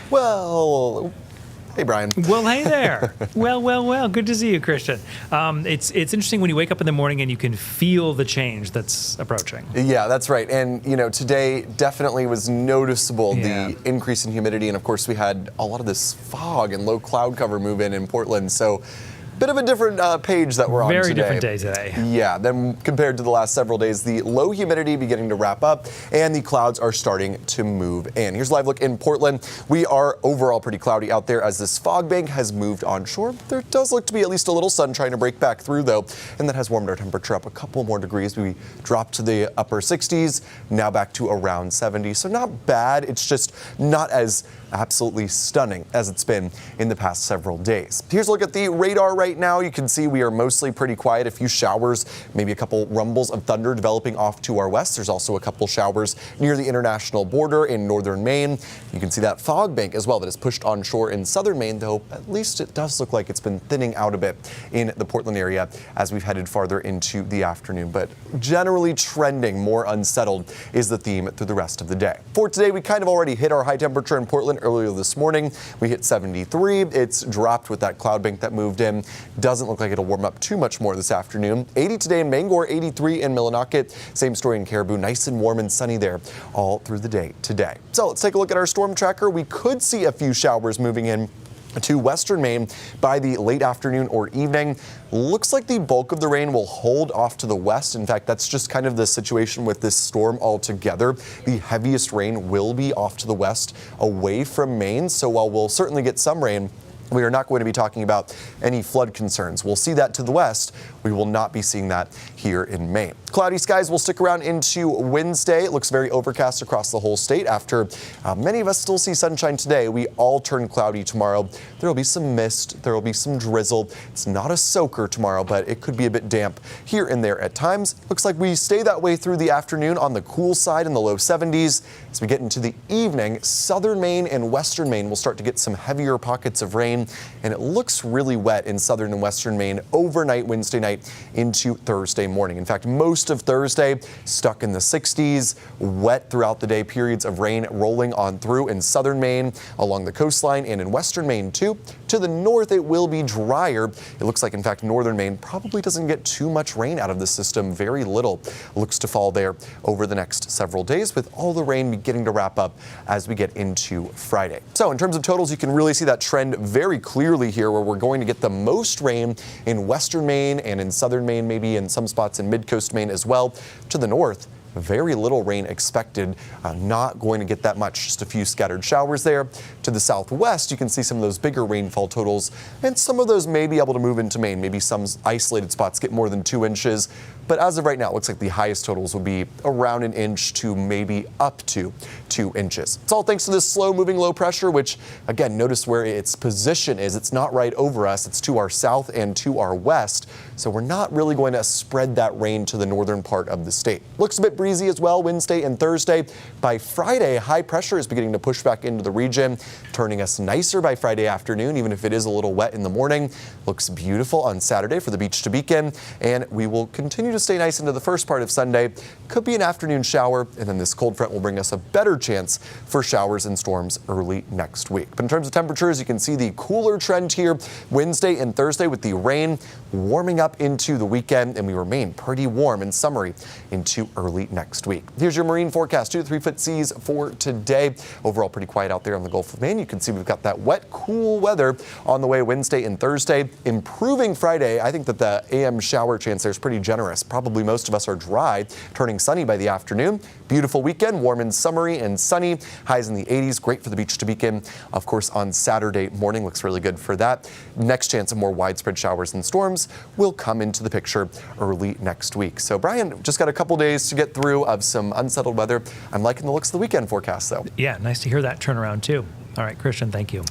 Well, hey, Brian. Well, hey there. Well. Good to see you, Christian. It's interesting when you wake up in the morning and you can feel the change that's approaching. Yeah, that's right. And, today definitely was noticeable, the increase in humidity. And, of course, we had a lot of this fog and low cloud cover move in Portland. So bit of a different page that we're on today. Very different day today. Yeah, then compared to the last several days, the low humidity beginning to wrap up and the clouds are starting to move in. Here's a live look in Portland. We are overall pretty cloudy out there as this fog bank has moved onshore. There does look to be at least a little sun trying to break back through, though, and that has warmed our temperature up a couple more degrees. We dropped to the upper 60s, now back to around 70. So not bad. It's just not as absolutely stunning as it's been in the past several days. Here's a look at the radar right now. You can see we are mostly pretty quiet. A few showers, maybe a couple rumbles of thunder developing off to our west. There's also a couple showers near the international border in northern Maine. You can see that fog bank as well that is pushed onshore in southern Maine, though at least it does look like it's been thinning out a bit in the Portland area as we've headed farther into the afternoon. But generally trending more unsettled is the theme through the rest of the day. For today, we kind of already hit our high temperature in Portland earlier this morning. We hit 73. It's dropped with that cloud bank that moved in. Doesn't look like it'll warm up too much more this afternoon. 80 today in Bangor, 83 in Millinocket. Same story in Caribou. Nice and warm and sunny there all through the day today. So let's take a look at our storm tracker. We could see a few showers moving in to western Maine by the late afternoon or evening. Looks like the bulk of the rain will hold off to the west. In fact, that's just kind of the situation with this storm altogether. The heaviest rain will be off to the west away from Maine. So while we'll certainly get some rain, we are not going to be talking about any flood concerns. We'll see that to the west. We will not be seeing that here in Maine. Cloudy skies will stick around into Wednesday. It looks very overcast across the whole state. After many of us still see sunshine today, we all turn cloudy tomorrow. There will be some mist. There will be some drizzle. It's not a soaker tomorrow, but it could be a bit damp here and there at times. Looks like we stay that way through the afternoon on the cool side in the low 70s. As we get into the evening, southern Maine and western Maine will start to get some heavier pockets of rain. And it looks really wet in southern and western Maine overnight Wednesday night into Thursday morning. In fact, most of Thursday stuck in the 60s, wet throughout the day, periods of rain rolling on through in southern Maine, along the coastline, and in western Maine too. To the north, it will be drier. It looks like, in fact, northern Maine probably doesn't get too much rain out of the system. Very little looks to fall there over the next several days, with all the rain beginning to wrap up as we get into Friday. So in terms of totals, you can really see that trend very clearly here, where we're going to get the most rain in western Maine and in southern Maine, maybe in some spots in mid-coast Maine as well. To the north, very little rain expected, not going to get that much, just a few scattered showers there. To the southwest, you can see some of those bigger rainfall totals, and some of those may be able to move into Maine. Maybe some isolated spots get more than 2 inches. But as of right now, it looks like the highest totals will be around 1 inch to maybe up to 2 inches. It's all thanks to this slow moving low pressure, which again, notice where its position is. It's not right over us. It's to our south and to our west. So we're not really going to spread that rain to the northern part of the state. Looks a bit breezy as well Wednesday and Thursday. By Friday, high pressure is beginning to push back into the region, turning us nicer by Friday afternoon, even if it is a little wet in the morning. Looks beautiful on Saturday for the beach to beacon, and we will continue to stay nice into the first part of Sunday. Could be an afternoon shower, and then this cold front will bring us a better chance for showers and storms early next week. But in terms of temperatures, you can see the cooler trend here Wednesday and Thursday, with the rain warming up into the weekend, and we remain pretty warm and summery into early next week. Here's your marine forecast. 2 to 3 foot seas for today. Overall pretty quiet out there on the Gulf of Maine. You can see we've got that wet, cool weather on the way Wednesday and Thursday. Improving Friday. I think that the AM shower chance there is pretty generous. Probably most of us are dry, turning sunny by the afternoon. Beautiful weekend, warm and summery and sunny. Highs in the 80s, great for the beach to beacon. Of course, on Saturday morning, looks really good for that. Next chance of more widespread showers and storms will come into the picture early next week. So, Brian, just got a couple days to get through of some unsettled weather. I'm liking the looks of the weekend forecast, though. Yeah, nice to hear that turnaround, too. All right, Christian, thank you.